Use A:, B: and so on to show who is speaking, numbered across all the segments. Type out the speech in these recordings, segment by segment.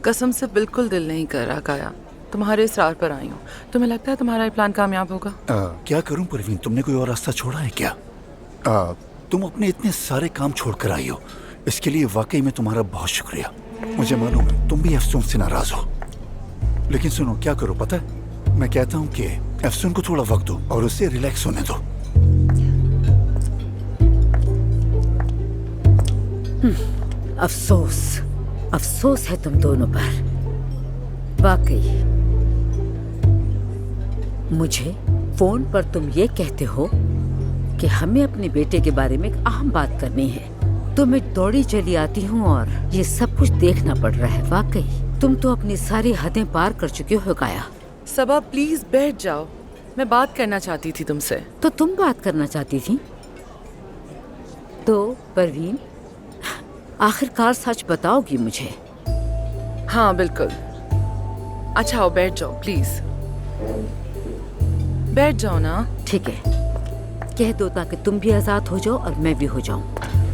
A: कसम से बिल्कुल दिल नहीं कर रहा काया। तुम्हारे इसरार पर आई हूँ। तुम्हें लगता है तुम्हारा ये प्लान कामयाब होगा?
B: क्या करूं परवीन, तुमने कोई और रास्ता छोड़ा है क्या? तुम अपने इतने सारे काम छोड़कर आई हो, इसके लिए वाकई में तुम्हारा बहुत शुक्रिया। मुझे मालूम है तुम भी अफसून से नाराज हो, लेकिन सुनो क्या करो पता है, मैं कहता हूँ कि अफसून को थोड़ा वक्त दो और उससे रिलैक्स होने दो।
C: अफसोस अफसोस है तुम दोनों पर, वाकई। मुझे फोन पर तुम ये कहते हो कि हमें अपने बेटे के बारे में एक अहम बात करनी है, तो मैं दौड़ी चली आती हूँ और ये सब कुछ देखना पड़ रहा है। वाकई तुम तो अपनी सारी हदें पार कर चुके हो काया।
A: सबा प्लीज बैठ जाओ, मैं बात करना चाहती थी तुमसे।
C: तो तुम बात करना चाहती थी? तो परवीन, आखिरकार सच बताओगी मुझे?
A: हाँ बिल्कुल। अच्छा आओ बैठ जाओ प्लीज, बैठ जाओ ना।
C: ठीक है, कह दो ताकि तुम भी आजाद हो जाओ और मैं भी हो जाऊं।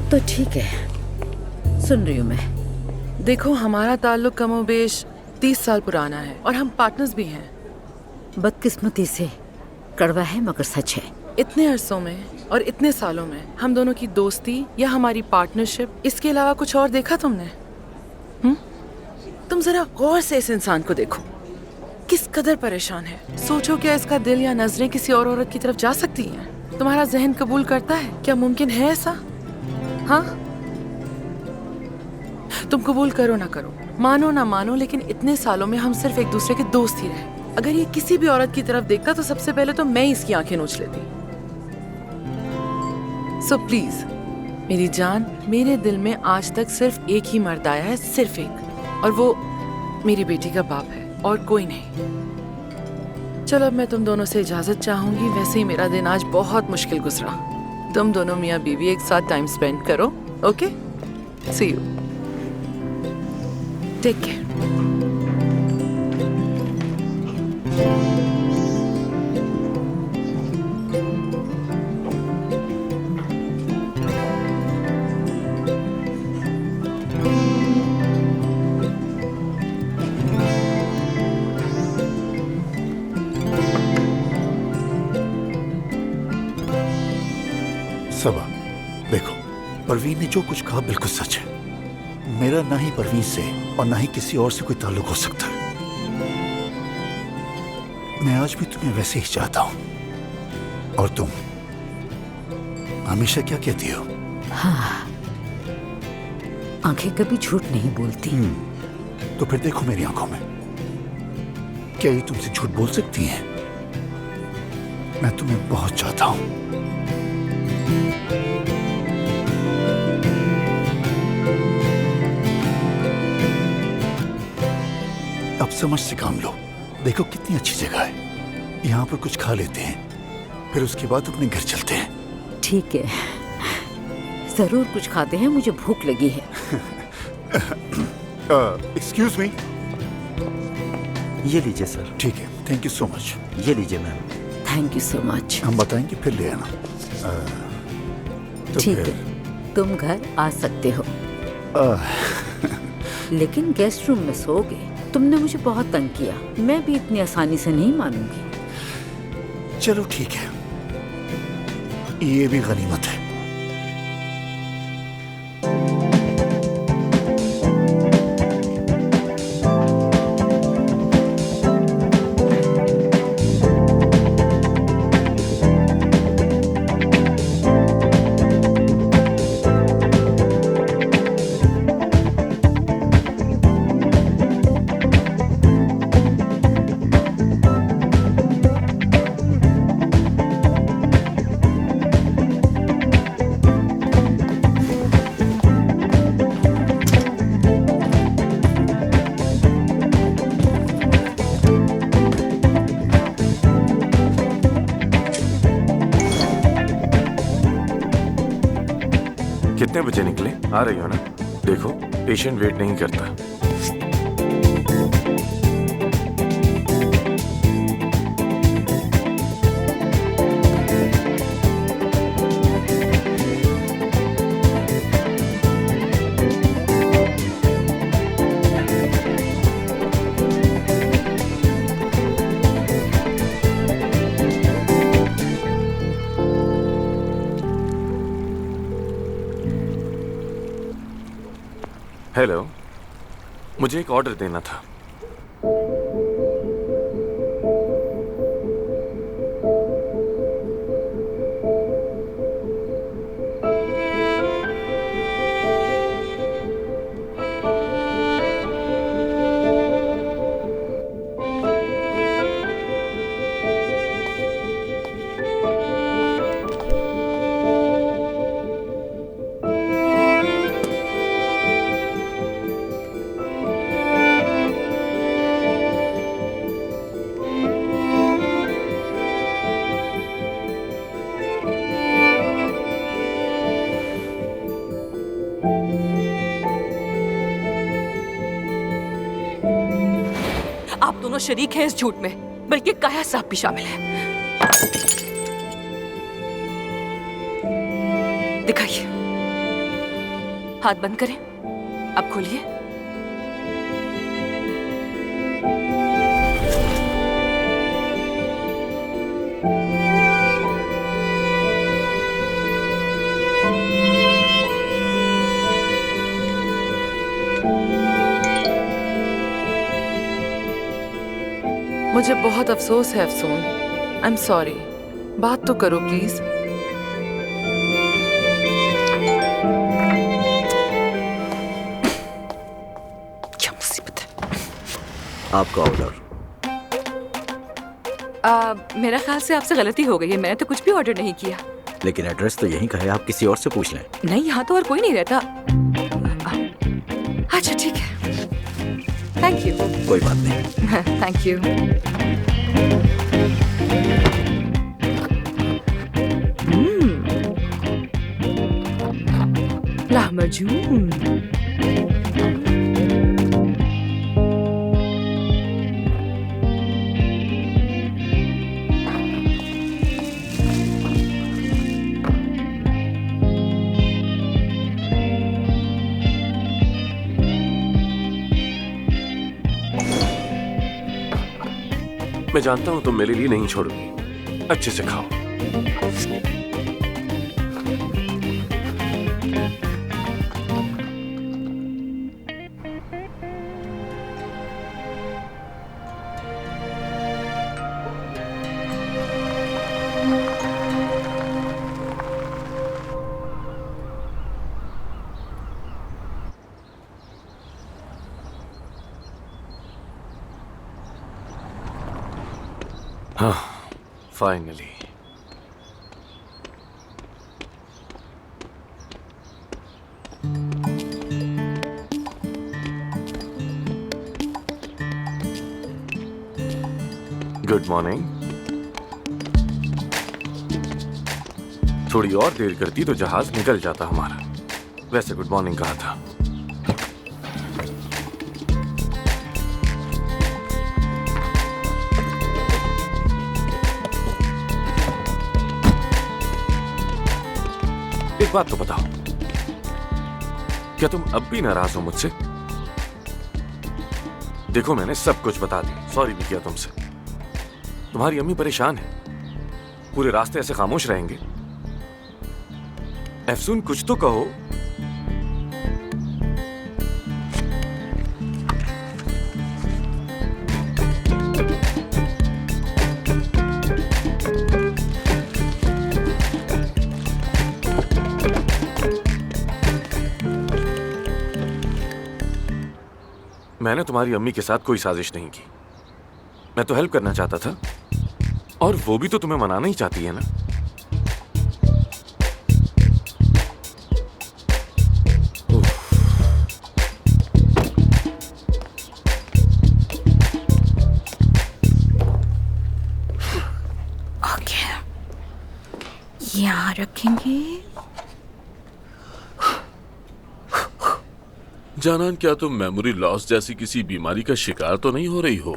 C: तो ठीक है, सुन रही हूँ मैं।
A: देखो हमारा ताल्लुक कमोबेश 30 साल पुराना है और हम पार्टनर्स भी हैं।
C: बदकिस्मती से कड़वा है मगर सच है।
A: इतने अरसों में और इतने सालों में हम दोनों की दोस्ती या हमारी पार्टनरशिप, इसके अलावा कुछ और देखा तुमने? तुम जरा गौर से इस इंसान को देखो, किस कदर परेशान है। सोचो क्या इसका दिल या नजरें किसी और औरत की तरफ जा सकती हैं? तुम्हारा जहन कबूल करता है? क्या मुमकिन है ऐसा? हाँ, तुम कबूल करो ना करो, मानो ना मानो, लेकिन इतने सालों में हम सिर्फ एक दूसरे के दोस्त ही रहे। अगर ये किसी भी औरत की तरफ देखता तो सबसे पहले तो मैं इसकी आंखें नोच लेती। सो प्लीज मेरी जान, मेरे दिल में आज तक सिर्फ एक ही मर्द आया है, सिर्फ एक, और वो मेरी बेटी का बाप है और कोई नहीं। चलो अब मैं तुम दोनों से इजाजत चाहूंगी। वैसे ही मेरा दिन आज बहुत मुश्किल गुजरा। तुम दोनों मियाँ बीवी एक साथ टाइम स्पेंड करो। Okay, see you, take care.
B: Saba देखो, परवीन ने जो कुछ कहा बिल्कुल सच है। मेरा ना ही परवीन से और ना ही किसी और से कोई ताल्लुक हो सकता है। मैं आज भी तुम्हें वैसे ही चाहता हूं। और तुम हमेशा क्या कहती हो?
C: हाँ, आंखें कभी झूठ नहीं बोलती।
B: तो फिर देखो मेरी आंखों में, क्या ये तुमसे झूठ बोल सकती हैं? मैं तुम्हें बहुत चाहता हूं। अब समझ से काम लो। देखो कितनी अच्छी जगह है, यहाँ पर कुछ खा लेते हैं, फिर उसके बाद अपने घर चलते हैं।
C: ठीक है, जरूर कुछ खाते हैं, मुझे भूख लगी है।
B: Excuse me.
D: ये लीजिए सर।
B: ठीक है, थैंक यू सो मच।
D: ये लीजिए ma'am.
C: Thank you so much.
B: हम बताएंगे फिर ले आना। तो
C: ठीक
B: फिर
C: है, तुम घर आ सकते हो। लेकिन गेस्ट रूम में सोओगे। तुमने मुझे बहुत तंग किया, मैं भी इतनी आसानी से नहीं मानूंगी।
B: चलो ठीक है, ये भी गनीमत है।
E: कितने बजे निकले? आ रही हो ना? देखो पेशेंट वेट नहीं करता। हेलो, मुझे एक ऑर्डर देना था।
F: आप दोनों शरीक हैं इस झूठ में, बल्कि काया साहब भी शामिल है। दिखाइए, हाथ बंद करें, अब खोलिए।
A: मुझे बहुत अफसोस है अफसून। I am sorry. बात तो करो प्लीज।
F: क्या मुसीबत है।
D: आपका ऑर्डर।
F: मेरा ख्याल से आपसे गलती हो गई है, मैंने तो कुछ भी ऑर्डर नहीं किया।
D: लेकिन एड्रेस तो यहीं का है, आप किसी और से पूछ लें।
F: नहीं, यहाँ तो और कोई नहीं रहता। अच्छा ठीक है, थैंक यू।
D: कोई बात नहीं।
F: Thank you. लामजून।
E: मैं जानता हूं तुम मेरे लिए नहीं छोड़ोगी। अच्छे से खाओ। हाँ, फाइनली। Good morning. थोड़ी और देर करती तो जहाज निकल जाता हमारा। वैसे गुड मॉर्निंग कहा था। एक बात तो बताओ, क्या तुम अब भी नाराज हो मुझसे? देखो, मैंने सब कुछ बता दिया, सॉरी भी किया तुमसे। तुम्हारी अम्मी परेशान है, पूरे रास्ते ऐसे खामोश रहेंगे? अफसून, कुछ तो कहो। मैंने तुम्हारी अम्मी के साथ कोई साजिश नहीं की। मैं तो हेल्प करना चाहता था, और वो भी तो तुम्हें मनाना ही चाहती है ना।
F: ओके, यहाँ रखेंगे।
G: जानान, क्या तुम मेमोरी लॉस जैसी किसी बीमारी का शिकार तो नहीं हो रही हो?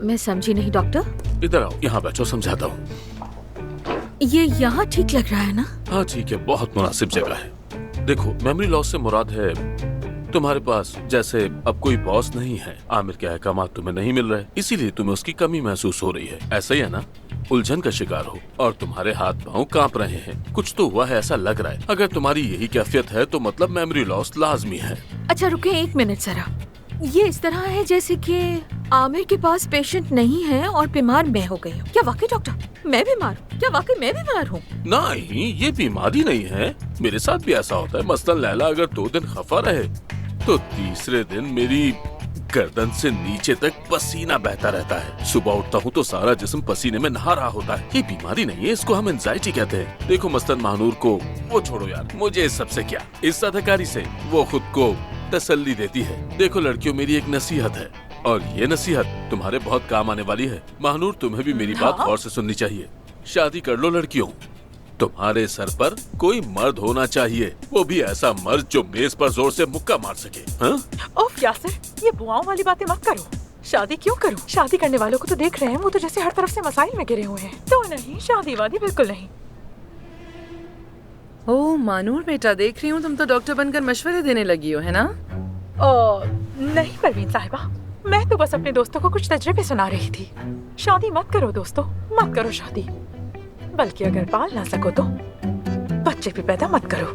F: मैं समझी नहीं डॉक्टर।
G: इधर आओ, यहाँ बैठो, समझाता हूँ।
F: ये यहाँ ठीक लग रहा है ना?
G: हाँ ठीक है, बहुत मुनासिब जगह है। देखो, मेमोरी लॉस से मुराद है तुम्हारे पास जैसे अब कोई बॉस नहीं है, आमिर के अहकामात तुम्हें नहीं मिल रहे, इसीलिए तुम्हें उसकी कमी महसूस हो रही है। ऐसा ही है ना? उलझन का शिकार हो और तुम्हारे हाथ पांव कांप रहे हैं। कुछ तो हुआ है ऐसा लग रहा है। अगर तुम्हारी यही कैफियत है तो मतलब मेमोरी लॉस लाजमी है।
H: अच्छा रुके 1 मिनट जरा। ये इस तरह है जैसे कि आमिर के पास पेशेंट नहीं है और बीमार मैं हो गई हूँ। क्या वाकई डॉक्टर मैं बीमार हूँ? क्या वाकई मैं बीमार हूँ?
G: नहीं, ये बीमारी नहीं है। मेरे साथ भी ऐसा होता है। मसलन लैला अगर 2 दिन खफा रहे तो तीसरे दिन मेरी गर्दन से नीचे तक पसीना बहता रहता है। सुबह उठता हूँ तो सारा जिस्म पसीने में नहा रहा होता है। ये बीमारी नहीं है, इसको हम एंजाइटी कहते हैं। देखो मसलन महानूर को वो छोड़ो यार, मुझे इस सबसे क्या, इस अदाकारी से वो खुद को तसल्ली देती है। देखो लड़कियों, मेरी एक नसीहत है और ये नसीहत तुम्हारे बहुत काम आने वाली है। महानूर, तुम्हें भी मेरी बात गौर से सुननी चाहिए। शादी कर लो लड़कियों। तुम्हारे सर पर कोई मर्द होना चाहिए, वो भी ऐसा मर्द जो मेज पर जोर से मुक्का मार सके। हाँ?
I: ओफ यासिर, ये बुआओं वाली बातें मत करो। शादी क्यों करूं? शादी करने वालों को तो देख रहे हैं, वो तो जैसे हर तरफ से मसाइल में घिरे हुए हैं। तो नहीं, शादी वादी बिल्कुल नहीं।
A: ओ मानूर बेटा, देख रही हूँ तुम तो डॉक्टर बनकर मशवरे देने लगी हो, है ना?
I: नहीं परवीन साहिबा, मैं तो बस अपने दोस्तों को कुछ तजर्बे सुना रही थी। शादी मत करो दोस्तों, मत करो शादी। बल्कि अगर पाल ना सको तो बच्चे भी पैदा मत करो।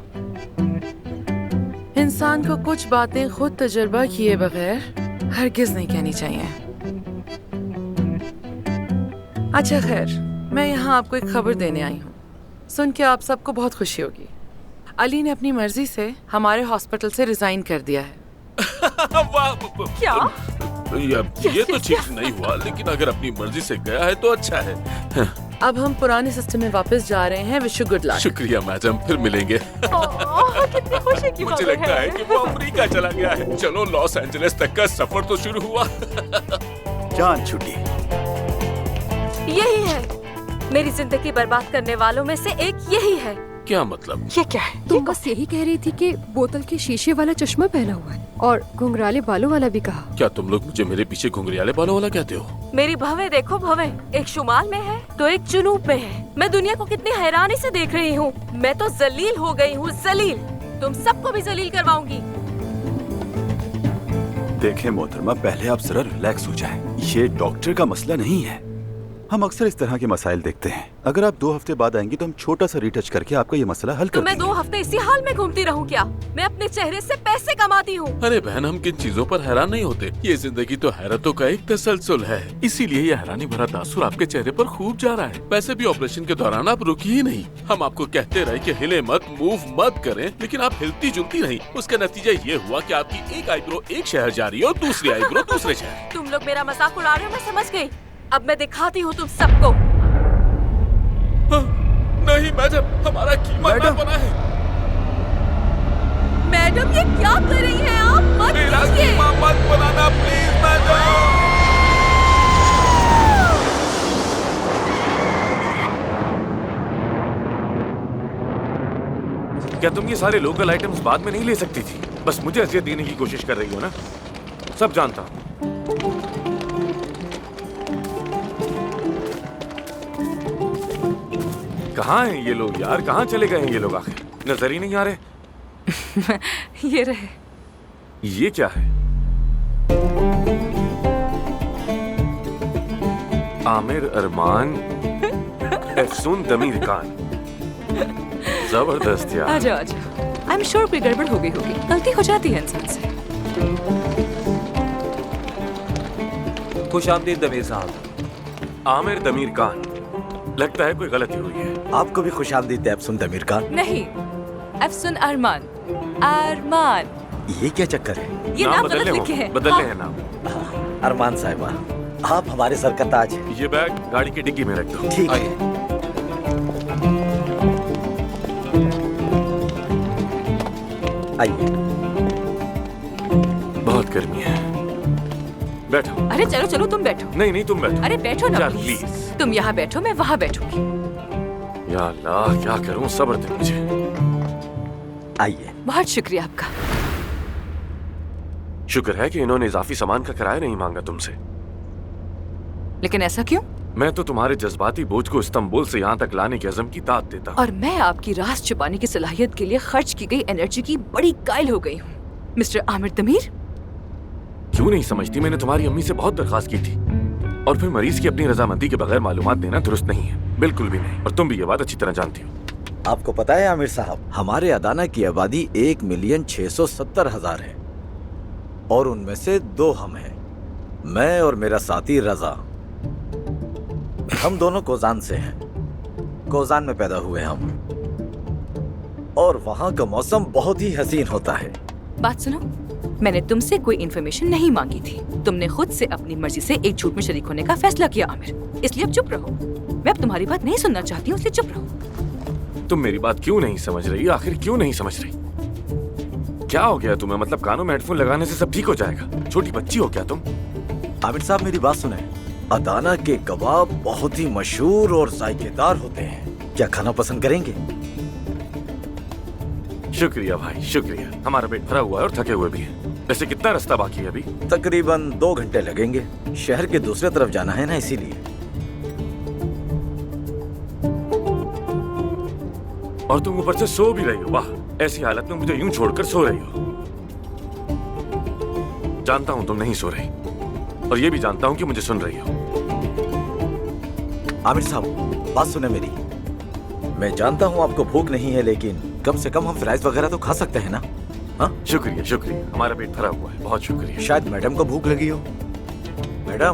A: इंसान को कुछ बातें खुद तजुर्बा किए बगैर हरगिज नहीं कहनी चाहिए। अच्छा खैर, मैं यहाँ आपको एक खबर देने आई हूँ। सुन के आप सबको बहुत खुशी होगी। अली ने अपनी मर्जी से हमारे हॉस्पिटल से रिजाइन कर दिया है।
I: क्या?
G: ये तो ठीक नहीं हुआ, लेकिन अगर अपनी मर्जी से गया है तो अच्छा है।
A: अब हम पुराने सिस्टम में वापस जा रहे हैं। Wish you good luck.
G: शुक्रिया मैडम, फिर मिलेंगे।
I: कितनी खुशी की
G: मुझे
I: खबर
G: लगता है कि वो अमेरिका चला गया है। चलो लॉस एंजलिस तक का सफर तो शुरू हुआ।
B: जान छुट्टी।
H: यही है, मेरी जिंदगी बर्बाद करने वालों में से एक यही है।
G: क्या मतलब?
I: ये क्या है?
J: तुम बस यही कह रही थी कि बोतल के शीशे वाला चश्मा पहना हुआ है और घुंघराले बालों वाला भी कहा।
G: क्या तुम लोग मुझे मेरे पीछे घुंघरियाले बालों वाला कहते हो?
H: मेरी भवें देखो भवें, एक शुमाल में है तो एक जुनूब में है। मैं दुनिया को कितनी हैरानी से देख रही हूँ। मैं तो जलील हो गई हूँ, जलील। तुम सबको भी जलील करवाऊंगी।
K: देखें मोहतरमा, पहले आप जरा रिलैक्स हो जाएं। ये डॉक्टर का मसला नहीं है। हम अक्सर इस तरह के मसाइल देखते हैं। अगर आप 2 हफ्ते बाद आएंगी तो हम छोटा सा रीटच करके आपका ये मसला हल कर
H: देंगे। तो मैं 2 हफ्ते इसी हाल में घूमती रहूं क्या? मैं अपने चेहरे से पैसे कमाती हूँ।
G: अरे बहन, हम किन चीजों पर हैरान नहीं होते। ये जिंदगी तो हैरतों का एक तसलसल है, इसीलिए ये हैरानी भरा तासुर आपके चेहरे पर खूब जा रहा है। वैसे भी ऑपरेशन के दौरान आप रुकी ही नहीं। हम आपको कहते रहे कि हिले मत, मूव मत करें, लेकिन आप हिलती जुलती नहीं। उसका नतीजा ये हुआ कि आपकी एक आईब्रो एक शहर जा रही है और दूसरी आईब्रो दूसरे शहर।
H: तुम लोग मेरा मजाक उड़ा रहे हो, मैं समझ गई। अब मैं दिखाती हूँ तुम सबको।
G: नहीं मैडम, हमारा कीमा ना बना है।
H: मैडम ये क्या कर रही हैं आप? मत कीजिए।
G: कीमा मत बनाना प्लीज मैडम।
E: क्या तुम ये सारे लोकल आइटम्स बाद में नहीं ले सकती थी? बस मुझे अजियत देने की कोशिश कर रही हो ना? सब जानता हूँ। कहाँ हैं ये लोग यार? कहाँ चले गए हैं ये लोग? आखिर नजर ही नहीं आ रहे।
F: ये रहे।
E: ये क्या है? आमिर अरमान, एफसून दमीर खान। जबरदस्त यार।
F: आजा आजा। आई एम श्योर कोई गड़बड़ हो गई होगी। गलती हो जाती है इंसान से।
L: खुशामदीद दमीर साहब।
E: आमिर दमीर खान, लगता है कोई गलती हुई है।
D: आपको भी खुशामदीद एफसून दमीर खान।
F: नहीं, एफसून अरमान। अरमान।
D: ये क्या चक्कर है?
F: ये नाम गलत लिखे हैं।
E: बदलने हैं नाम।
D: अरमान साहिबा, आप हमारे सर का ताज है।
E: ये बैग गाड़ी की डिग्गी में रख दो।
D: ठीक है। आइए।
E: बहुत गर्मी है, बैठो।
F: अरे चलो चलो, तुम बैठो।
E: नहीं नहीं, तुम बैठो।
F: अरे बैठो ना
E: प्लीज।
F: तुम यहाँ बैठो, मैं वहाँ बैठूंगी।
E: या अल्लाह, क्या करूँ, सब्र दे मुझे।
D: आइए।
F: बहुत शुक्रिया आपका।
E: शुक्र है कि इन्होंने इजाफी सामान का किराया नहीं मांगा तुमसे।
F: लेकिन ऐसा क्यों?
E: मैं तो तुम्हारे जज्बाती बोझ को इस्तांबुल से यहाँ तक लाने के अज़म की दाद देता हूँ।
F: और मैं आपकी राज छुपाने की सलाहियत के लिए खर्च की गई एनर्जी की बड़ी कायल हो गई हूँ। मिस्टर आमिर दमीर,
E: क्यों नहीं समझती? मैंने तुम्हारी अम्मी से बहुत दरखास्त की थी। और फिर मरीज की अपनी रजामंदी के बगैर मालूमात देना दुरुस्त नहीं है, बिल्कुल भी नहीं। और तुम भी ये बात अच्छी तरह जानती हो।
D: आपको पता है आमिर साहब, हमारे अदाना की आबादी 1,670,000 है और उनमें से 2 हम हैं, मैं और मेरा साथी रजा। हम दोनों कोजान से हैं, कोजान में पैदा हुए हम, और वहाँ का मौसम बहुत ही हसीन होता है।
F: बात सुनो, मैंने तुमसे कोई इन्फॉर्मेशन नहीं मांगी थी। तुमने खुद से अपनी मर्जी से एक झूठ में शरीक होने का फैसला किया आमिर, इसलिए अब चुप रहो। मैं अब तुम्हारी बात नहीं सुनना चाहती हूँ, इसलिए चुप रहो।
E: तुम मेरी बात क्यों नहीं समझ रही? आखिर क्यों नहीं समझ रही? क्या हो गया तुम्हें? मतलब कानों में हेडफोन लगाने से सब ठीक हो जाएगा? छोटी बच्ची हो क्या तुम?
D: आमिर साहब मेरी बात सुने, अदाना के कबाब बहुत ही मशहूर और जायकेदार होते हैं, क्या खाना पसंद करेंगे?
E: शुक्रिया भाई, शुक्रिया। हमारा पेट भरा हुआ है और थके हुए भी हैं। वैसे कितना रास्ता बाकी है अभी?
D: तकरीबन 2 घंटे लगेंगे, शहर के दूसरे तरफ जाना है ना, इसीलिए।
E: और तुम ऊपर से सो भी रही हो? वाह, ऐसी हालत में मुझे यूं छोड़कर सो रही हो। जानता हूं तुम नहीं सो रही, और ये भी जानता हूं कि मुझे सुन रही हो।
D: आमिर साहब बात सुने मेरी, मैं जानता हूं आपको भूख नहीं है, लेकिन कम से कम हम फ्राइज वगैरह तो खा सकते हैं ना? हाँ
E: शुक्रिया शुक्रिया, हमारा पेट भरा हुआ है, बहुत शुक्रिया।
D: शायद मैडम को भूख लगी हो। मैडम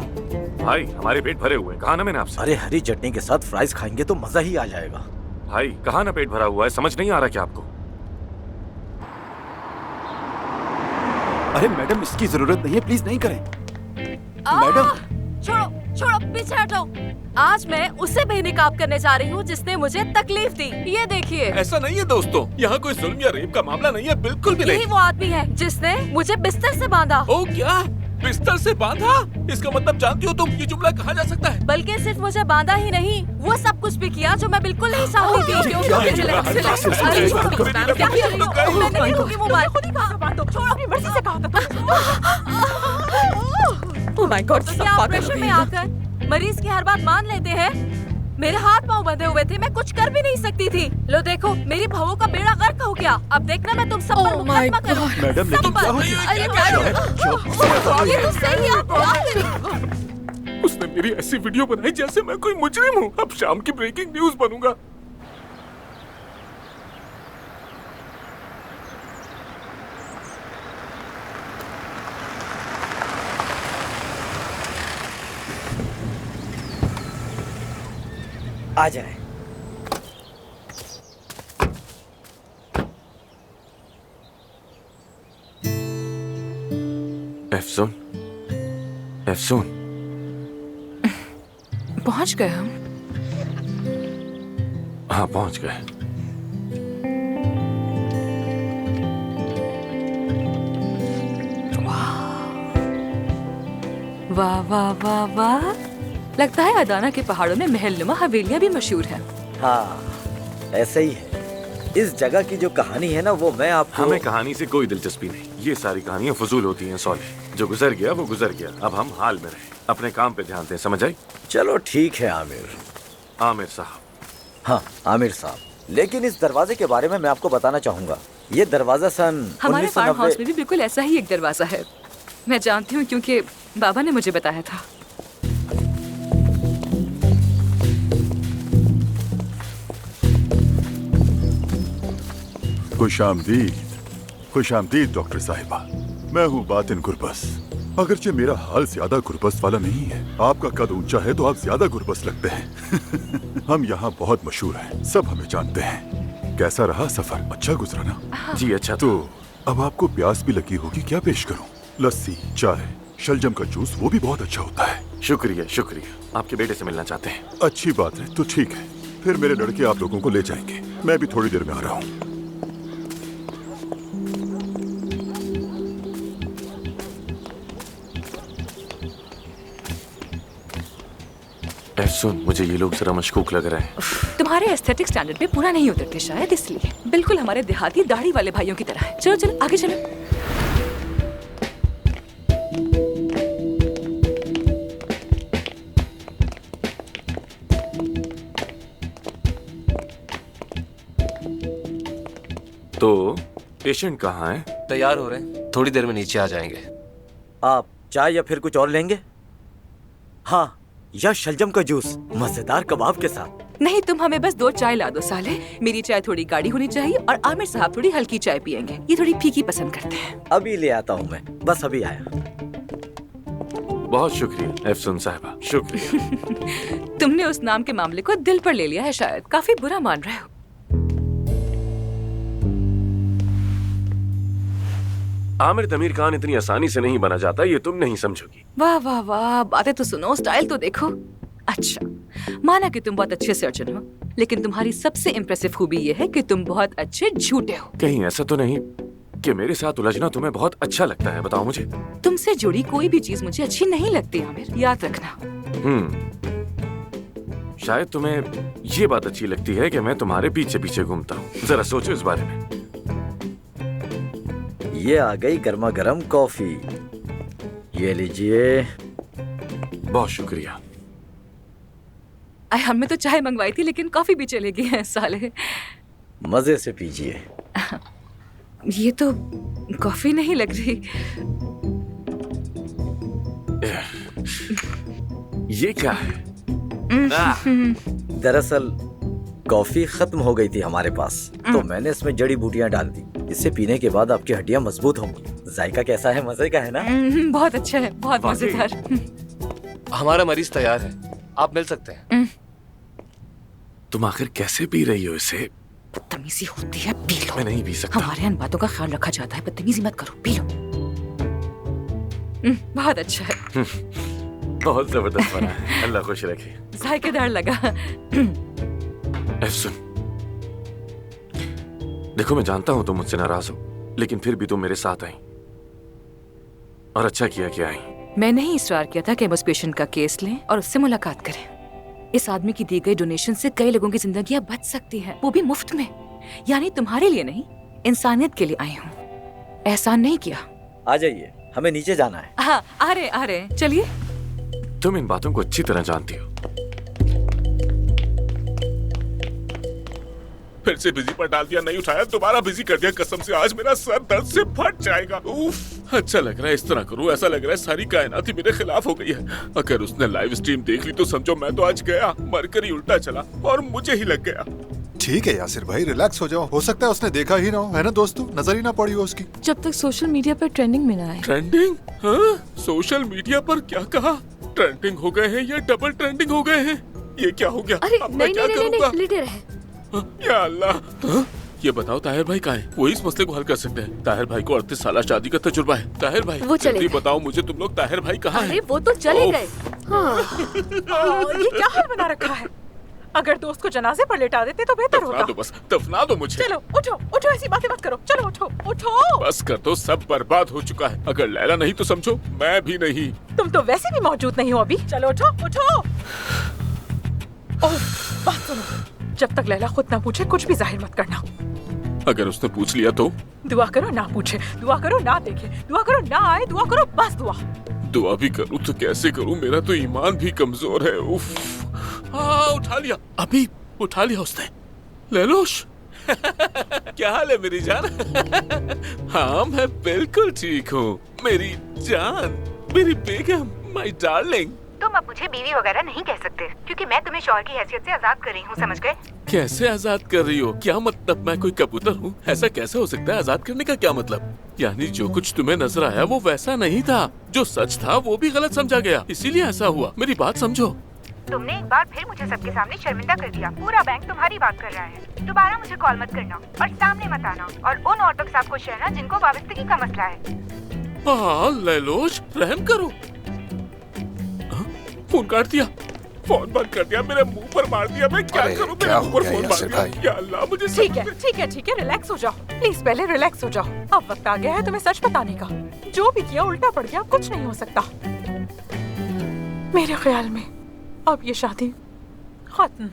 E: भाई हमारे पेट भरे हुए हैं, कहा ना मैंने आपसे।
D: अरे हरी चटनी के साथ फ्राइज खाएंगे तो मजा ही आ जाएगा।
E: भाई कहा ना पेट भरा हुआ है, समझ नहीं आ रहा क्या आपको?
K: अरे मैडम इसकी जरूरत नहीं है, प्लीज नहीं करें। मैडम
F: छोड़ो छोड़ो, पीछे हटो। आज मैं उससे बेनकाब करने जा रही हूँ जिसने मुझे तकलीफ दी। ये देखिए।
G: ऐसा नहीं है दोस्तों, यहाँ कोई जुल्म या रेप का मामला नहीं है, बिल्कुल भी
F: यही
G: नहीं।
F: वो आदमी है जिसने मुझे बिस्तर से बांधा।
G: ओ क्या, बिस्तर से बांधा? इसका मतलब जानती हो तुम ये जुमला कहा जा सकता है?
F: बल्कि सिर्फ मुझे बांधा ही नहीं, वो सब कुछ भी किया जो मैं बिल्कुल नहीं चाहती थी।
H: ओह माय गॉड,
F: प्रेशर में आकर मरीज की हर बात मान लेते हैं। मेरे हाथ पांव बंधे हुए थे, मैं कुछ कर भी नहीं सकती थी। लो देखो, मेरी बहू का बेड़ा गर्क हो गया। अब देखना मैं तुम सब पर मुकदमा करूंगी।
K: मैडम लेकिन क्या हो
F: अरे ये तो सही है, आप क्या करें?
G: उसने मेरी ऐसी वीडियो बनाई जैसे मैं कोई मुजरिम हूँ। अब शाम की ब्रेकिंग न्यूज बनूंगा।
D: आ जाए।
E: एफसून, एफसून,
A: पहुंच गए हम।
E: हाँ पहुंच गए।
F: वाह वाह वाह वाह, लगता है अदाना के पहाड़ों में महलनुमा हवेलियां भी मशहूर हैं।
D: हाँ ऐसे ही है। इस जगह की जो कहानी है ना, वो मैं आपको।
E: हमें कहानी से कोई दिलचस्पी नहीं, ये सारी कहानियां फजूल होती हैं सॉली। जो गुजर गया वो गुजर गया, अब हम हाल में रहे, अपने काम पे ध्यान दें, समझ आई?
D: चलो ठीक है आमिर।
E: आमिर साहब।
D: हाँ आमिर साहब, लेकिन इस दरवाजे के बारे में मैं आपको बताना चाहूंगा। ये दरवाजा सन
F: हमारे फार्म
D: 1990
F: हाउस में भी बिल्कुल ऐसा ही एक दरवाजा है। मैं जानती हूँ क्योंकि बाबा ने मुझे बताया था।
K: खुशामदीद, खुशामदीद डॉक्टर साहिबा। मैं हूँ बातिन गुरबस। अगरचे मेरा हाल ज्यादा गुरबस वाला नहीं है, आपका कद ऊंचा है तो आप ज्यादा गुरबस लगते हैं। हम यहाँ बहुत मशहूर हैं, सब हमें जानते हैं। कैसा रहा सफर? अच्छा गुजरा ना?
E: जी अच्छा।
K: तो अब आपको प्यास भी लगी होगी, क्या पेश करूँ? लस्सी, चाय, शलजम का जूस, वो भी बहुत अच्छा होता है।
E: शुक्रिया शुक्रिया। आपके बेटे से मिलना चाहते हैं?
K: अच्छी बात है, तो ठीक है, फिर मेरे लड़के आप लोगों को ले जाएंगे। मैं भी थोड़ी देर में आ रहा हूँ।
E: सुन, मुझे ये लोग जरा मशकूक लग रहे हैं।
F: तुम्हारे एस्थेटिक स्टैंडर्ड पे पूरा नहीं उतरते शायद, इसलिए। बिल्कुल हमारे देहाती दाढ़ी वाले भाइयों की तरह है। चलो चलो आगे चलो।
E: तो पेशेंट कहाँ है?
L: तैयार हो रहे हैं, थोड़ी देर में नीचे आ जाएंगे।
D: आप चाय या फिर कुछ और लेंगे? हाँ या शलजम का जूस मजेदार कबाब के साथ।
F: नहीं, तुम हमें बस 2 चाय ला दो साले। मेरी चाय थोड़ी गाढ़ी होनी चाहिए और आमिर साहब थोड़ी हल्की चाय पियेंगे। ये थोड़ी फीकी पसंद करते हैं।
D: अभी ले आता हूँ मैं, बस अभी आया।
E: बहुत शुक्रिया एफसुन साहिबा, शुक्रिया।
F: तुमने उस नाम के मामले को दिल पर ले लिया है शायद। काफी बुरा मान रहे हो।
E: आमिर तमीर खान इतनी आसानी से नहीं बना जाता, ये तुम नहीं समझोगी।
F: वाह वाह वाह, बातें तो सुनो, स्टाइल तो देखो। अच्छा, माना कि तुम बहुत अच्छे सर्जन हो, लेकिन तुम्हारी सबसे इम्प्रेसिव खूबी ये है कि तुम बहुत अच्छे झूठे हो।
E: कहीं ऐसा तो नहीं कि मेरे साथ उलझना तुम्हें बहुत अच्छा लगता है? बताओ मुझे।
F: तुमसे जुड़ी कोई भी चीज मुझे अच्छी नहीं लगती आमिर, याद रखना।
E: शायद तुम्हें ये बात अच्छी लगती है कि मैं तुम्हारे पीछे पीछे घूमता हूँ। जरा सोचो इस बारे में।
D: ये आ गई गर्मा गर्म कॉफी, ये लीजिए।
E: बहुत शुक्रिया।
F: हमने तो चाय मंगवाई थी, लेकिन कॉफी भी चलेगी है साले।
D: मजे से पीजिए।
F: ये तो कॉफी नहीं लग रही।
E: ये क्या है?
D: दरअसल कॉफी खत्म हो गई थी हमारे पास, तो मैंने इसमें जड़ी बूटियां डाल दी। इसे पीने के बाद आपकी हड्डियां मजबूत होंगी। जायका कैसा है? मजे का है ना?
F: बहुत अच्छा है, बहुत मजेदार।
L: हमारा मरीज तैयार है, आप मिल सकते हैं।
E: तुम आखिर कैसे पी रही हो इसे?
F: बदतमीजी होती है, पी लो।
E: मैं नहीं पी सकता।
F: हमारे इन बातों का ख्याल रखा जाता है, बदतमीजी मत करो, पी लो। बहुत अच्छा है।
E: बहुत जबरदस्त बना है, अल्लाह खुश रखे।
F: जायकेदार लगा।
E: एफसुन, देखो मैं जानता हूं तुम मुझसे नाराज हो, लेकिन फिर भी तुम मेरे साथ आई, और अच्छा किया कि आई।
F: मैंने ही इसरार किया था कि हम उस पेशेंट का केस लें और उससे मुलाकात करें। इस आदमी की दी गई डोनेशन से कई लोगों की जिंदगियां बच सकती हैं, वो भी मुफ्त में। यानी तुम्हारे लिए नहीं, इंसानियत के लिए आई हूँ। एहसान नहीं किया।
D: आ जाइए, हमें नीचे जाना है।
F: हाँ, आ रहे, चलिए।
E: तुम इन बातों को अच्छी तरह जानती हो।
G: फिर से बिजी पर डाल दिया, नहीं उठाया, दोबारा बिजी कर दिया। कसम से आज मेरा सर दर्द से फट जाएगा। उफ, अच्छा लग रहा है इस तरह करूं, ऐसा लग रहा है सारी कायनात ही मेरे खिलाफ हो गई है। अगर उसने लाइव स्ट्रीम देख ली तो समझो मैं तो आज गया, मरकर ही उल्टा चला और मुझे ही लग गया।
K: ठीक है यासिर भाई, रिलैक्स हो जाओ। हो सकता है उसने देखा ही ना हो, है ना दोस्तों? नजर ही ना पड़ी हो उसकी।
H: जब तक सोशल मीडिया पर ट्रेंडिंग में ना आए।
G: ट्रेंडिंग? हाँ, सोशल मीडिया पर क्या कहा? ट्रेंडिंग हो गए हैं या डबल ट्रेंडिंग हो गए हैं? ये क्या हो गया?
H: अरे
G: अब मैं क्या करूंगा?
H: नहीं, लेटे रहे।
G: या अल्लाह। ये बताओ ताहिर भाई कहाँ है? वो इस मसले को हल कर सकते हैं। ताहिर भाई को 38 साल शादी का तजुर्बा है। ताहिर भाई,
H: वो चले गए।
G: बताओ मुझे तुम लोग, ताहिर भाई कहाँ
H: अरे
G: हैं?
H: वो तो चले गए। हाँ।
I: ये क्या हाल बना रखा है? अगर दोस्त को जनाजे पर लेटा देते तो बेहतर
G: दफना
I: होता।
G: दो बस, दफना दो मुझे।
I: चलो उठो, उठो, ऐसी बातें मत करो। चलो उठो, उठो।
G: बस कर दो, सब बर्बाद हो चुका है। अगर लैला नहीं तो समझो मैं भी नहीं।
I: तुम तो वैसे भी मौजूद नहीं हो अभी। चलो उठो, उठो। ओह, बात सुनो, जब तक लैला खुद ना पूछे कुछ भी जाहिर मत करना।
G: अगर उसने पूछ लिया तो?
I: दुआ करो ना पूछे, दुआ करो ना देखे, दुआ करो ना आए, दुआ करो बस दुआ।
G: दुआ भी करूं तो कैसे करूं? मेरा तो ईमान भी कमजोर है। उफ। हाँ, उठा लिया, अभी उठा लिया उसने। लैलोश क्या हाल है मेरी जान? हाँ, मैं बिल्कुल ठीक हूँ मेरी जान, मेरी बेगम, माय डार्लिंग।
M: तुम अब मुझे बीवी वगैरह नहीं कह सकते, क्योंकि मैं तुम्हें शौहर की हैसियत से आजाद कर रही हूँ, समझ गए?
G: कैसे आजाद कर रही हो? क्या मतलब मैं कोई कबूतर हूँ? ऐसा कैसे हो सकता है? आजाद करने का क्या मतलब? यानी जो कुछ तुम्हें नजर आया वो वैसा नहीं था, जो सच था वो भी गलत समझा गया, इसीलिए ऐसा हुआ। मेरी बात समझो।
M: तुमने एक बार फिर मुझे सबके सामने शर्मिंदा कर दिया। पूरा बैंक तुम्हारी बात कर रहा है। दोबारा मुझे कॉल मत करना और सामने मत आना, और उन औरतों के साथ खुश रहना जिनको वाबस्तगी का मसला है।
G: हाँ लैलोश, रहम करो। फोन काट दिया, फोन बंद कर दिया, मेरे मुंह पर मार दिया। मैं क्या करूं? मेरे मुंह पर फोन मार दिया। या अल्लाह, मुझे
I: ठीक है, ठीक है, ठीक है, रिलैक्स हो जाओ प्लीज, पहले रिलैक्स हो जाओ। अब वक्त आ गया है तुम्हें सच बताने का। जो भी किया उल्टा पड़ गया, अब कुछ नहीं हो सकता। मेरे ख्याल में अब ये शादी खत्म।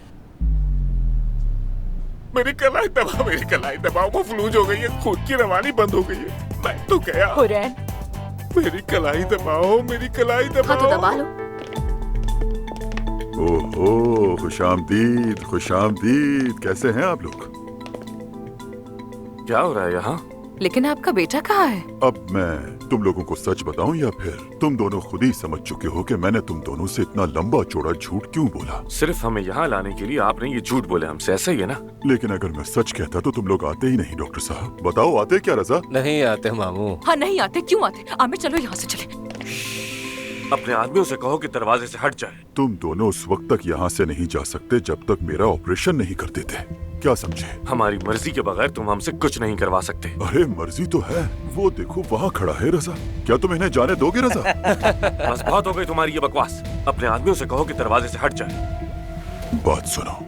G: मेरी कलाई दबाओ, मेरी कलाई दबाओ, मफलूज हो गई है, खून की रवानी बंद हो गई है। मैं तो गया।
I: हुरैन,
G: मेरी कलाई दबाओ, मेरी कलाई दबाओ।
H: हाँ तो दबा लो।
K: ओहो, खुशामदीद, कैसे हैं आप लोग?
E: क्या हो रहा है यहाँ?
F: लेकिन आपका बेटा कहाँ है?
K: अब मैं तुम लोगों को सच बताऊं या फिर तुम दोनों खुद ही समझ चुके हो कि मैंने तुम दोनों से इतना लंबा चौड़ा झूठ क्यों बोला?
E: सिर्फ हमें यहाँ लाने के लिए आपने ये झूठ बोले हमसे, ऐसा ही है ना?
K: लेकिन अगर मैं सच कहता तो तुम लोग आते ही नहीं। डॉक्टर साहब बताओ, आते क्या रजा?
L: नहीं आते मामू।
F: हाँ नहीं आते, क्यों आते? आमिर चलो यहाँ से चले।
E: अपने आदमियों से कहो कि दरवाजे से हट जाए।
K: तुम दोनों उस वक्त तक यहाँ से नहीं जा सकते जब तक मेरा ऑपरेशन नहीं कर देते, क्या समझे?
E: हमारी मर्जी के बगैर तुम हमसे कुछ नहीं करवा सकते।
K: अरे मर्जी तो है, वो देखो वहाँ खड़ा है रजा। क्या तुम इन्हें जाने दोगे रजा?
E: बस बहुत हो गई तुम्हारी ये बकवास। अपने आदमियों से कहो कि दरवाजे से हट जाए।
K: बात सुनो,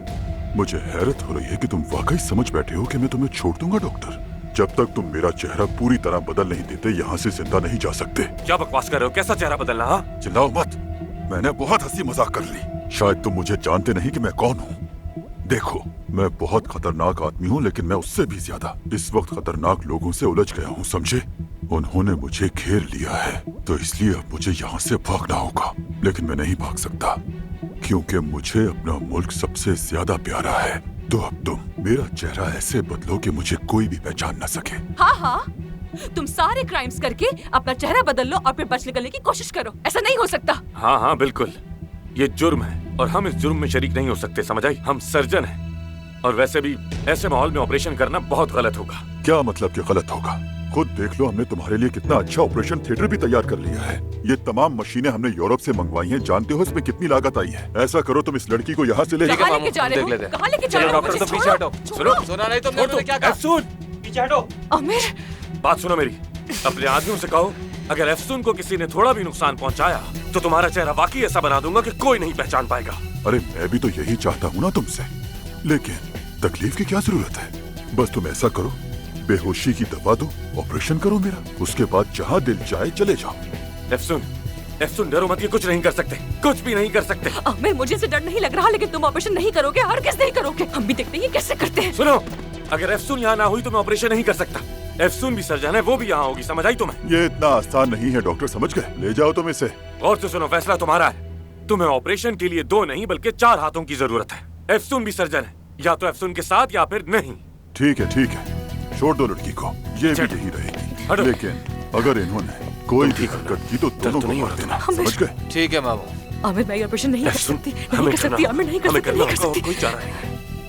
K: मुझे हैरत हो रही है कि तुम वाकई समझ बैठे हो कि मैं तुम्हें छोड़ दूंगा डॉक्टर। जब तक तुम मेरा चेहरा पूरी तरह बदल नहीं देते यहाँ से जिंदा नहीं जा सकते।
E: क्या बकवास कर रहे हो? कैसा चेहरा बदलना? हाँ
K: चिल्लाओ मत, मैंने बहुत हंसी मजाक कर ली। शायद तुम मुझे जानते नहीं कि मैं कौन हूँ। देखो, मैं बहुत खतरनाक आदमी हूँ, लेकिन मैं उससे भी ज्यादा इस वक्त खतरनाक लोगों से उलझ गया हूँ, समझे? उन्होंने मुझे घेर लिया है, तो इसलिए अब मुझे यहाँ से भागना होगा। लेकिन मैं नहीं भाग सकता, क्योंकि मुझे अपना मुल्क सबसे ज्यादा प्यारा है। तो अब तुम मेरा चेहरा ऐसे बदलो कि मुझे कोई भी पहचान न सके।
F: हाँ हाँ, तुम सारे क्राइम्स करके अपना चेहरा बदल लो और फिर बच निकलने की कोशिश करो। ऐसा नहीं हो सकता।
E: हाँ हाँ बिल्कुल, ये जुर्म है और हम इस जुर्म में शरीक नहीं हो सकते, समझ आई? हम सर्जन हैं और वैसे भी ऐसे माहौल में ऑपरेशन करना बहुत गलत होगा।
K: क्या मतलब कि गलत होगा? खुद देख लो, हमने तुम्हारे लिए कितना अच्छा ऑपरेशन थिएटर भी तैयार कर लिया है। ये तमाम मशीनें हमने यूरोप से मंगवाई हैं। जानते हो इसमें कितनी लागत आई है? ऐसा करो, तुम इस लड़की को यहाँ से ले
F: कहाँ लेके जा रहे हो? कहाँ लेके जा रहे हो?
L: डॉक्टर तो पीछे हटो।
E: सुनो,
L: सुना नहीं तुमने क्या कहा?
E: सुन,
L: पीछे हटो।
F: आमिर,
E: बात सुनो मेरी। अपने आदमियों से कहो, अगर एफसून को किसी ने थोड़ा भी नुकसान पहुंचाया तो तुम्हारा चेहरा वाकई ऐसा बना दूंगा कि कोई नहीं पहचान पाएगा।
K: अरे मैं भी तो यही चाहता हूँ ना तुमसे, लेकिन तकलीफ की क्या जरूरत है? बस तुम ऐसा करो, बेहोशी की दवा दो, ऑपरेशन करो मेरा, उसके बाद जहाँ दिल चाहे चले जाओ।
E: एफसून डरो मत, ये कुछ नहीं कर सकते, कुछ भी नहीं कर सकते।
F: आमिर मुझे से डर नहीं लग रहा, लेकिन तुम ऑपरेशन नहीं करोगे और किस नहीं करोगे? हम भी देखते हैं ये कैसे करते हैं।
E: सुनो, अगर एफसून यहाँ ना हुई तो मैं ऑपरेशन नहीं कर सकता। एफसून भी सर्जन है, वो भी यहाँ होगी, समझ आई तुम्हें?
K: ये इतना आसान नहीं है डॉक्टर, समझ गए? ले जाओ तुम इसे।
E: और तो सुनो, फैसला तुम्हारा है। तुम्हें ऑपरेशन के लिए 2 नहीं बल्कि 4 हाथों की जरूरत है। एफसून भी सर्जन है, या तो एफसून के साथ या फिर नहीं।
K: ठीक है, छोड़ दो लड़की को, ये भी यही रहेगी। लेकिन अगर इन्होंने कोई भी हरकत की तो दोनों को मार देना, समझ गए?
L: ठीक है मामू।
F: आमिर मैं ऑपरेशन नहीं कर सकती, नहीं कर सकती आमिर, नहीं कर सकती।
E: कोई चारा नहीं,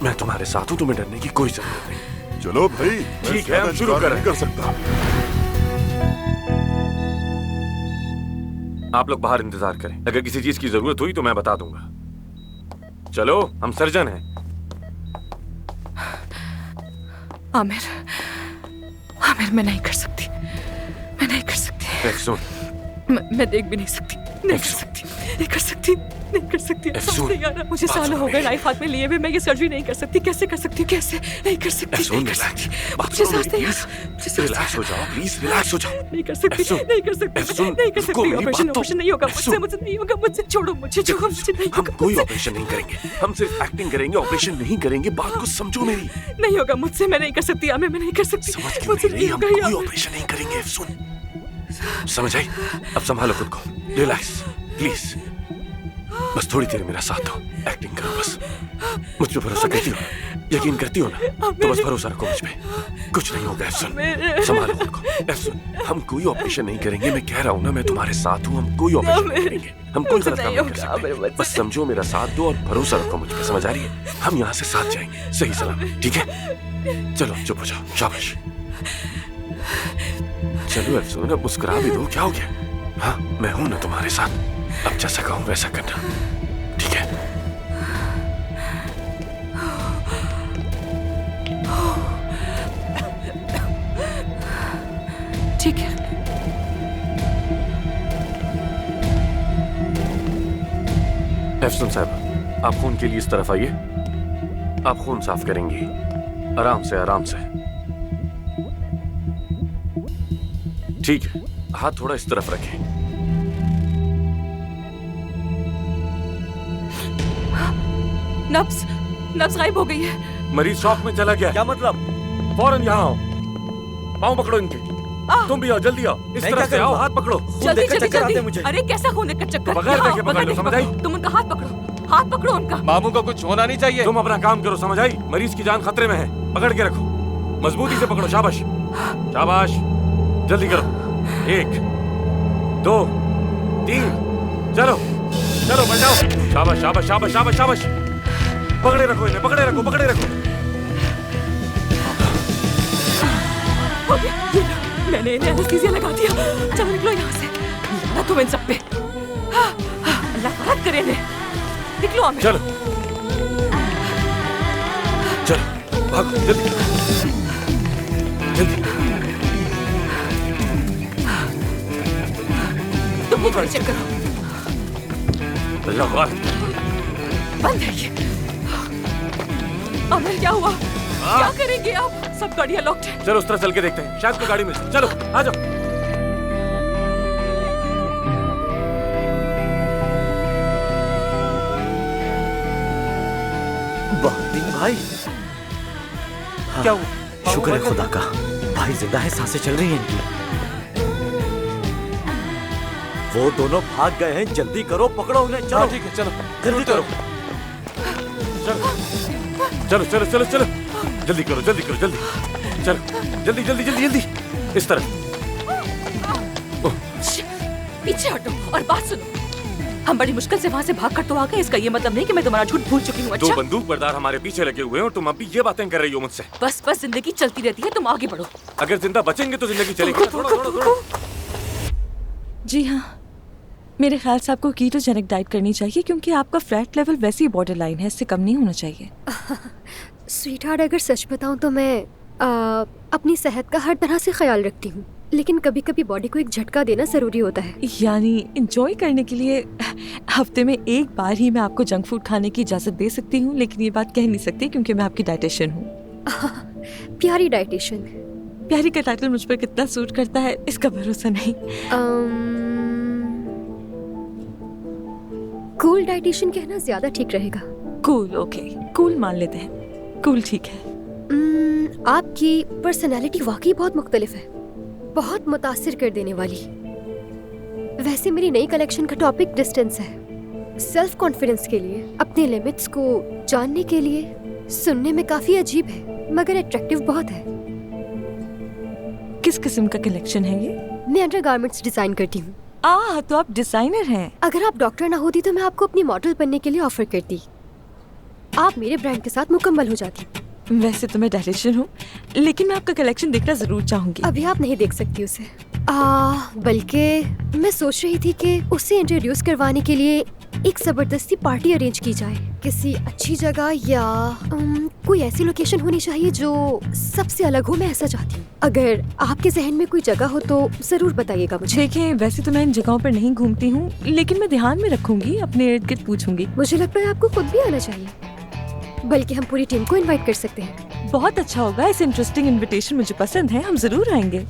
E: मैं तुम्हारे साथ हूँ, तुम्हें डरने की कोई जरूरत नहीं।
K: चलो भाई,
E: ठीक है, हम शुरू
K: नहीं कर सकता।
E: आप लोग बाहर इंतजार करें, अगर किसी चीज की जरूरत हुई तो मैं बता दूंगा। चलो, हम सर्जन हैं।
F: आमिर, आमिर मैं नहीं कर सकती, मैं नहीं कर सकती।
E: एफसून,
F: मैं देख भी नहीं सकती, नहीं कर सकती, नहीं कर सकती, नहीं कर सकती।
E: एफसून,
F: मुझे सालों हो गए लाइफ हाथ में लिए हुए, मैं ये सर्जरी नहीं कर सकती। कैसे कर सकती हूँ? कैसे नहीं कर सकती?
E: एफसून, रिलैक्स हो जाओ, प्लीज रिलैक्स हो जाओ।
F: नहीं कर सकती, नहीं कर सकती, नहीं कर सकती। ऑपरेशन नहीं होगा मुझसे, मुझे नहीं होगा, मुझे छोड़ो, मुझे छोड़ो, मुझे नहीं होगा।
E: हम कोई ऑपरेशन नहीं करेंगे, हम सिर्फ एक्टिंग करेंगे, ऑपरेशन नहीं करेंगे। बात को समझो मेरी।
F: नहीं होगा मुझसे, मैं नहीं कर सकती आमिर, मैं नहीं कर सकती।
E: समझ क्यों नहीं रही? हम कोई ऑपरेशन नहीं करेंगे एफसून, समझ आई? अब संभालो खुद को, रिलैक्स प्लीज। बस थोड़ी देर मेरा साथ दो, एक्टिंग करो बस। मुझ पे भरोसा करती हो, यकीन करती हो ना? तो बस भरोसा रखो मुझ पे, कुछ नहीं होगा एफसून। संभालो खुद को एफसून, हम कोई ऑपरेशन नहीं करेंगे, मैं कह रहा हूँ ना, मैं तुम्हारे साथ हूँ। हम कोई ऑपरेशन नहीं करेंगे, हम कोई गलत काम नहीं कर सकते। बस समझो, मेरा साथ दो और भरोसा रखो मुझ पे, समझ आ रही है? हम यहाँ से साथ जाएंगे सही सलाम, ठीक है? चलो चुप हो जाओ, शाबाश। चलो एफसून, अब मुस्कुरा भी दो, क्या हो गया? हाँ, मैं हूं ना तुम्हारे साथ। अब जैसा कहूं वैसा करना, ठीक है?
F: ठीक है।
E: एफसून साहब, आप खून के लिए इस तरफ आइए। आप खून साफ करेंगी, आराम से आराम से। ठीक है, हाथ थोड़ा इस तरफ रखें।
F: नब्ज गायब हो गई है।
E: मरीज शॉक में चला गया।
L: क्या मतलब?
E: फौरन यहाँ आओ, पाँव पकड़ो इनके। तुम भी आओ, जल्दी आओ, इस तरफ से आओ, हाथ पकड़ो।
F: जल्दी जल्दी जल्दी। अरे कैसा खून का चक्कर?
E: बगैर देखे पकड़ लो, समझ आई?
F: तुम उनका हाथ पकड़ो, हाथ पकड़ो उनका।
L: मामू को कुछ होना नहीं चाहिए।
E: तुम अपना काम करो, समझ आई? मरीज की जान खतरे में है, पकड़ के रखो, मजबूती से पकड़ो, शाबाश। शाबाश, जल्दी करो। 1 2 3, चलो चलो बचाओ। शाबाश शाबाश शाबाश शाबाश शाबाश। पकड़े रखो इन्हें, पकड़े रखो, पकड़े रखो।
F: हो गया, ये लो, मैंने इन्हें एनेस्थीसिया लगा दिया। चलो निकलो यहाँ से। लानत हो इन सब पे। अल्लाह राहत करे इन्हें। निकलो आमिर।
E: चलो चलो भागो जल्दी जल्दी।
F: तुम भी गाड़ी चेक करो।
E: अल्लाह
F: बंद है ये। आमिर क्या हुआ? क्या करेंगे आप? सब गाड़ियाँ लॉक्ड है।
E: चलो उस तरह चल के देखते हैं, शायद कोई गाड़ी मिल जाए। चलो आ जाओ।
D: बहादुर भाई,
E: क्या हुआ?
D: शुक्र है खुदा का, भाई जिंदा है, सांसें चल रही हैं इनकी। वो दोनों भाग गए हैं, जल्दी करो, पकड़ो उन्हें। चलो
E: ठीक है, चलो
D: जल्दी करो।
E: चलो चलो चलो चलो, जल्दी करो जल्दी करो जल्दी। चलो जल्दी जल्दी जल्दी जल्दी, इस तरफ।
F: पीछे हटो और बात सुनो। हम बड़ी मुश्किल से वहाँ से भाग कर तो आ गए, इसका ये मतलब नहीं कि मैं तुम्हारा झूठ भूल चुकी हूँ। अच्छा?
E: 2 बंदूक बरदार हमारे पीछे लगे हुए हैं और तुम अभी ये बातें कर रही हो मुझसे।
F: बस बस, जिंदगी चलती रहती है, तुम आगे बढ़ो।
E: अगर जिंदा बचेंगे तो जिंदगी चलेगी।
F: जी हाँ, मेरे ख्याल से आपको कीटोजेनिक डाइट करनी चाहिए, क्योंकि आपका फैट लेवल वैसे ही बॉर्डर लाइन है, इससे कम नहीं होना चाहिए।
J: स्वीटहार्ट, अगर सच बताऊं तो मैं अपनी सेहत का हर तरह से ख्याल रखती हूँ, लेकिन कभी कभी बॉडी को एक झटका देना जरूरी होता है।
F: यानी एंजॉय करने के लिए हफ्ते में एक बार ही मैं आपको जंक फूड खाने की इजाजत दे सकती हूँ, लेकिन ये बात कह नहीं सकती क्योंकि मैं आपकी डाइटिशियन हूँ।
J: प्यारी डाइटिशियन।
F: प्यारी का टाइटल मुझ पर कितना सूट करता है इसका भरोसा नहीं।
J: कूल डाइटिशियन कहना ज्यादा ठीक रहेगा।
F: कूल, ओके, कूल मान लेते हैं, कूल ठीक है।
J: आपकी पर्सनालिटी वाकई बहुत मुख्तलिफ है, बहुत मुतासिर कर देने वाली। वैसे मेरी नई कलेक्शन का टॉपिक डिस्टेंस है। सेल्फ कॉन्फिडेंस के लिए, अपने लिमिट्स को जानने के लिए। सुनने में काफी अजीब है मगर अट्रैक्टिव बहुत है।
F: किस किस्म का कलेक्शन है ये?
J: मैं अंडरगारमेंट्स डिजाइन करती हूँ।
F: तो आप डिजाइनर हैं।
J: अगर आप डॉक्टर ना होती तो मैं आपको अपनी मॉडल बनने के लिए ऑफर करती। आप मेरे ब्रांड के साथ मुकम्मल हो जाती।
F: वैसे तो मैं डाइटिशियन हूँ, लेकिन मैं आपका कलेक्शन देखना जरूर चाहूंगी।
J: अभी आप नहीं देख सकती उसे। बल्कि मैं सोच रही थी कि उसे इंट्रोड्यूस करवाने के लिए एक जबरदस्ती पार्टी अरेंज की जाए, किसी अच्छी जगह या कोई ऐसी लोकेशन होनी चाहिए जो सबसे अलग हो। मैं ऐसा चाहती हूँ। अगर आपके जहन में कोई जगह हो तो जरूर बताइएगा मुझे।
F: देखिए, वैसे तो मैं इन जगहों पर नहीं घूमती हूँ, लेकिन मैं ध्यान में रखूंगी, अपने इर्द गिर्द पूछूंगी।
J: मुझे लगता है आपको खुद भी आना चाहिए, बल्कि हम पूरी टीम को इनवाइट कर सकते हैं।
F: बहुत अच्छा होगा, इस इंटरेस्टिंग इनविटेशन मुझे पसंद है, हम जरूर आएंगे।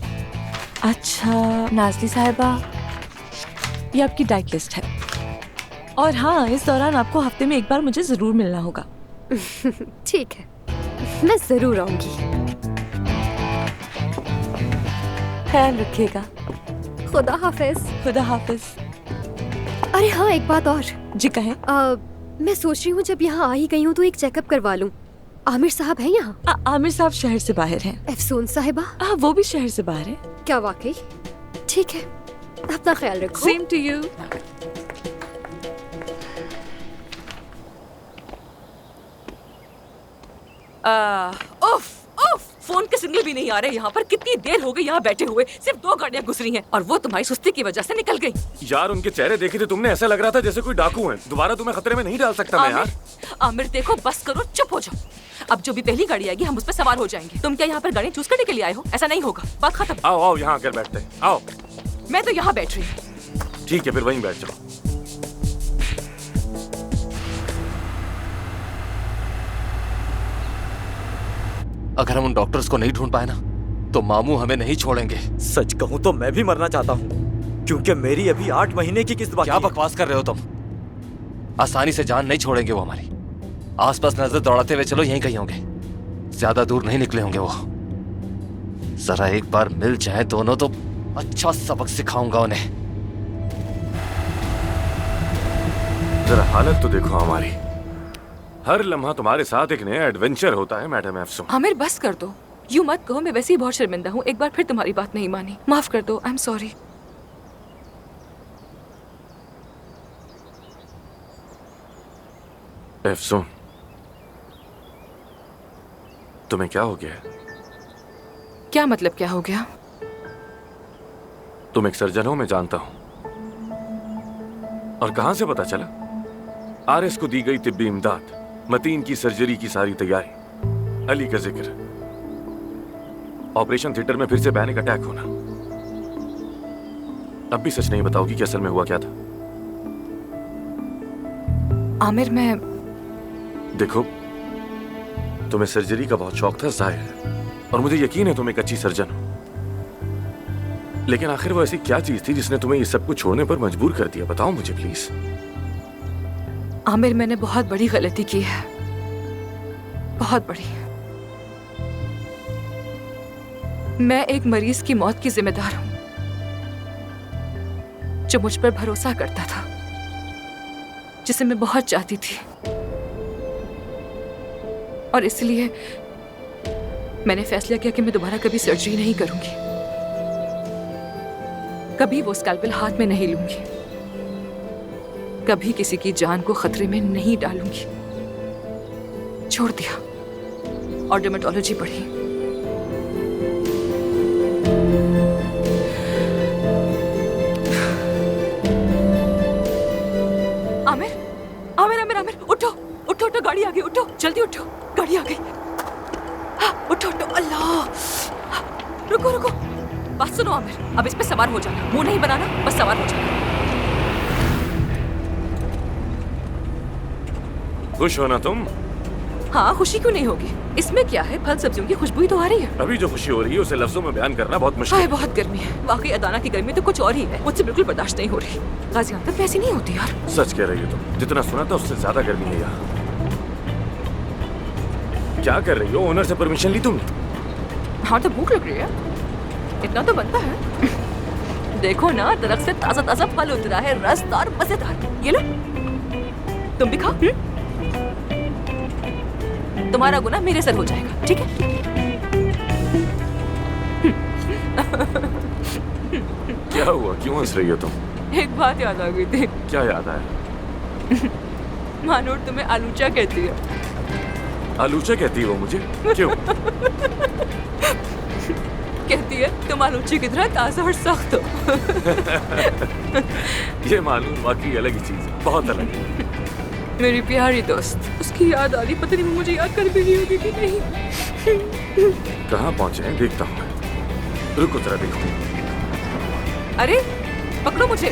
F: अच्छा नाज़ली साहिबा, ये आपकी डाइट लिस्ट है, और हाँ, इस दौरान आपको हफ्ते में एक बार मुझे जरूर मिलना होगा।
J: ठीक है, मैं जरूर आऊंगी।
F: ख्याल रखिएगा।
J: खुदा हाफिज।
F: खुदा हाफिज।
J: अरे हाँ, एक बात और।
F: जी कहें।
J: मैं सोच रही हूँ जब यहाँ आ ही गई हूँ तो एक चेकअप करवा लूँ। आमिर साहब हैं यहाँ?
F: आमिर साहब शहर से बाहर हैं।
J: अफसून साहिबा?
F: वो भी शहर से बाहर है।
J: क्या वाकई? ठीक है, अपना ख्याल रखो।
F: Same to you. फोन के सिग्नल भी नहीं आ रहे यहाँ पर। कितनी देर हो गई यहाँ बैठे हुए, सिर्फ 2 गाड़ियाँ गुजरी हैं और वो तुम्हारी सुस्ती की वजह से निकल गई।
E: यार उनके चेहरे देखे थे तुमने, ऐसा लग रहा था जैसे कोई डाकू है। दोबारा तुम्हें खतरे में नहीं डाल सकता मैं यार।
F: आमिर देखो, बस करो, चुप हो जाओ। अब जो भी पहली गाड़ी आएगी हम उस पर सवार हो जाएंगे। तुम क्या यहाँ पर गाड़ी चूज करने के लिए आए हो? ऐसा नहीं होगा, बात खत्म।
E: आओ आओ, यहाँ आकर बैठते हैं, आओ।
F: मैं तो यहाँ बैठ रही हूँ।
E: ठीक है, फिर वहीं बैठ जाओ।
L: अगर हम उन डॉक्टर्स को नहीं ढूंढ पाए ना, तो मामू हमें नहीं छोड़ेंगे।
D: सच कहूं तो मैं भी मरना चाहता हूं, क्योंकि मेरी अभी 8 महीने की किस्त बाकी है।
L: क्या बकवास कर रहे हो तुम? आसानी से जान नहीं छोड़ेंगे वो हमारी। आसपास नजर दौड़ाते हुए चलो, यहीं कहीं होंगे, ज्यादा दूर नहीं निकले होंगे वो। जरा एक बार मिल जाए दोनों तो अच्छा सबक सिखाऊंगा उन्हें।
E: जरा हालत तो देखो हमारी। हर लम्हा तुम्हारे साथ एक नया एडवेंचर होता है मैडम अफसून।
F: आमिर बस कर दो, यूं मत कहो, मैं वैसे ही बहुत शर्मिंदा हूँ। एक बार फिर तुम्हारी बात नहीं मानी, माफ कर दो। I am sorry.
E: एफसून, तुम्हें क्या हो गया?
F: क्या मतलब क्या हो गया?
E: तुम एक सर्जन हो, मैं जानता हूं। और कहां से पता चला? आरएस को दी गई तिब्बी इमदाद, मतीन की सर्जरी की सारी तैयारी, अली का जिक्र, ऑपरेशन थिएटर में फिर से पैनिक अटैक होना। अब भी सच नहीं बताओगी कि असल में हुआ क्या था?
F: आमिर, मैं
E: देखो, तुम्हें सर्जरी का बहुत शौक था जाहिर है, और मुझे यकीन है तुम एक अच्छी सर्जन हो। लेकिन आखिर वो ऐसी क्या चीज थी जिसने तुम्हें ये सब कुछ छोड़ने पर मजबूर कर दिया? बताओ मुझे प्लीज।
F: आमिर, मैंने बहुत बड़ी गलती की है, बहुत बड़ी। मैं एक मरीज की मौत की जिम्मेदार हूं जो मुझ पर भरोसा करता था, जिसे मैं बहुत चाहती थी। और इसलिए मैंने फैसला किया कि मैं दोबारा कभी सर्जरी नहीं करूंगी, कभी वो स्कैल्पेल हाथ में नहीं लूंगी, कभी किसी की जान को खतरे में नहीं डालूंगी। छोड़ दिया और डर्मेटोलॉजी पढ़ी। आमिर, आमिर, आमिर, आमिर, उठो, उठो, उठो, गाड़ी आ गई, उठो, जल्दी उठो, गाड़ी आ गई। हाँ, उठो, उठो, अल्लाह। रुको, रुको, बात सुनो आमिर, अब इस पे सवार हो जाना, मुंह नहीं बनाना, बस सवार हो जाना।
E: खुश हो ना तुम?
F: हाँ, खुशी क्यों नहीं होगी? इसमें क्या है, फल सब्जियों की खुशबू ही तो आ रही है।
E: अभी जो खुशी हो रही है उसे लफ्जों में बयान करना बहुत मुश्किल है।
F: बहुत गर्मी है, वाकई अदाना की गर्मी तो कुछ और ही है, मुझसे बिल्कुल बर्दाश्त नहीं हो रही। गाजियाबाद में ऐसी नहीं होती यार।
E: सच कह रही हो तुम, जितना सुना था उससे ज्यादा गर्मी है यहाँ। क्या कर रही हो? ओनर से परमिशन ली तुमने?
F: हाँ, तो भूख लग रही है, इतना तो बनता है। देखो ना, दरख्त से ताजा ताजा फल उतरा है, रसदार मजेदार। ये लो, तुम भी खाओ। तुम्हारा गुनाह मेरे सर हो जाएगा, ठीक है?
E: क्या हुआ, क्यों हंस रही हो तुम?
F: एक बात याद आ गई थी।
E: क्या याद आया?
F: मानूर तुम्हें आलूचा कहती है।
E: आलूचा कहती है वो मुझे? क्यों?
F: कहती है तुम आलूची की तरह ताजा और सख्त हो।
E: ये मालूम वाकई अलग ही चीज है, बहुत अलग है।
F: मेरी प्यारी दोस्त, उसकी याद आ रही, पता नहीं वो मुझे याद कर भी रही होगी कि नहीं।
E: कहाँ पहुंचे हैं देखता हूँ। रुको जरा देखो।
F: अरे पकड़ो मुझे।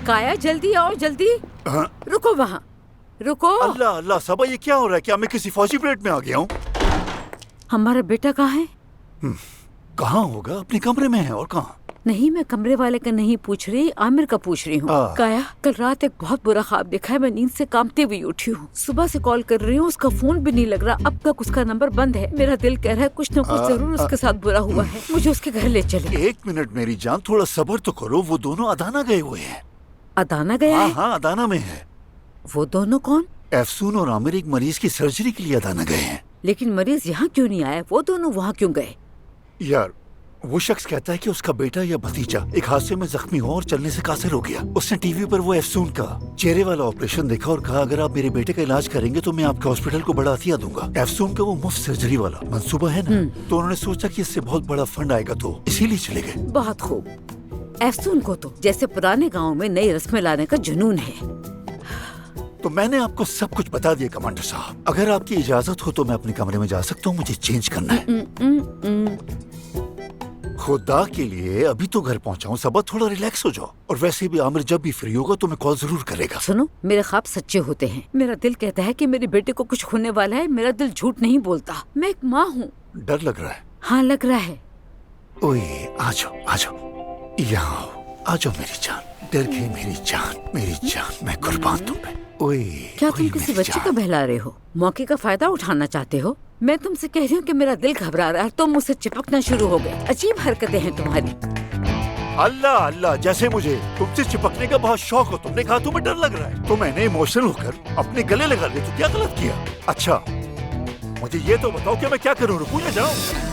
C: काया, जल्दी आओ, जल्दी। रुको वहाँ, रुको।
B: अल्लाह अल्लाह सबा, ये क्या हो रहा है? क्या मैं किसी फौजी परेड में आ गया हूँ?
C: हमारा बेटा कहाँ है?
B: कहाँ होगा? अपने कमरे में है। और कहाँ?
C: नहीं, मैं कमरे वाले का नहीं पूछ रही, आमिर का पूछ रही हूँ। काया, कल रात एक बहुत बुरा ख्वाब देखा है, मैं नींद से कांपते हुए उठी हूँ। सुबह से कॉल कर रही हूँ, उसका फोन भी नहीं लग रहा, अब तक उसका नंबर बंद है। मेरा दिल कह रहा है कुछ न कुछ जरूर उसके साथ बुरा हुआ है, मुझे उसके घर ले चले।
B: एक मिनट मेरी जान, थोड़ा सब्र तो करो। वो दोनों अदाना गए हुए हैं।
C: अदाना गया है?
B: हाँ, अदाना में है।
C: वो दोनों कौन?
B: एफसून और आमिर एक मरीज की सर्जरी के लिए अदाना गए हैं।
C: लेकिन मरीज यहाँ क्यों नहीं आया? वो दोनों वहाँ क्यों गए?
B: यार, वो शख्स कहता है कि उसका बेटा या भतीजा एक हादसे में जख्मी हो और चलने से कासिर हो गया। उसने टीवी पर वो एफसून का चेहरे वाला ऑपरेशन देखा और कहा अगर आप मेरे बेटे का इलाज करेंगे तो मैं आपके हॉस्पिटल को बड़ा अतिया दूंगा। एफसून का वो मुफ्त सर्जरी वाला मंसूबा है ना, तो उन्होंने सोचा कि इससे बहुत बड़ा फंड आएगा, तो इसीलिए चले गए।
C: बहुत खूब। एफसून को तो जैसे पुराने गाँव में नई रस्में लाने का जुनून है।
B: तो मैंने आपको सब कुछ बता दिया कमांडर साहब। अगर आपकी इजाजत हो तो मैं अपने कमरे में जा सकता हूँ, मुझे चेंज करना है। खुदा के लिए अभी तो घर पहुंचा हूँ, सबा थोड़ा रिलैक्स हो जाओ। और वैसे भी आमिर जब भी फ्री होगा तो मैं कॉल जरूर करेगा।
C: सुनो, मेरे ख्वाब सच्चे होते हैं। मेरा दिल कहता है कि मेरे बेटे को कुछ होने वाला है, मेरा दिल झूठ नहीं बोलता। मैं एक माँ हूँ।
B: डर लग रहा है?
C: हाँ, लग रहा है।
B: ओए आ जाओ, आ जाओ, यहाँ आओ, आ जाओ मेरी जान। डर गई मेरी जान, मेरी जान, मैं कुर्बान तुम पे। ओए,
C: क्या तुम किसी बच्चे को बहला रहे हो? मौके का फायदा उठाना चाहते हो? मैं तुमसे कह रही हूँ कि मेरा दिल घबरा रहा है, तुम मुझसे चिपकना शुरू हो गए। अजीब हरकतें हैं तुम्हारी।
B: अल्लाह अल्लाह, जैसे मुझे तुमसे चिपकने का बहुत शौक हो, तुमने कहा तुम्हें डर लग रहा है, तो मैंने इमोशनल होकर अपने गले लगा लिया, तो क्या गलत किया? अच्छा मुझे ये तो बताओ कि मैं क्या करूं, रुकूं या जाऊं?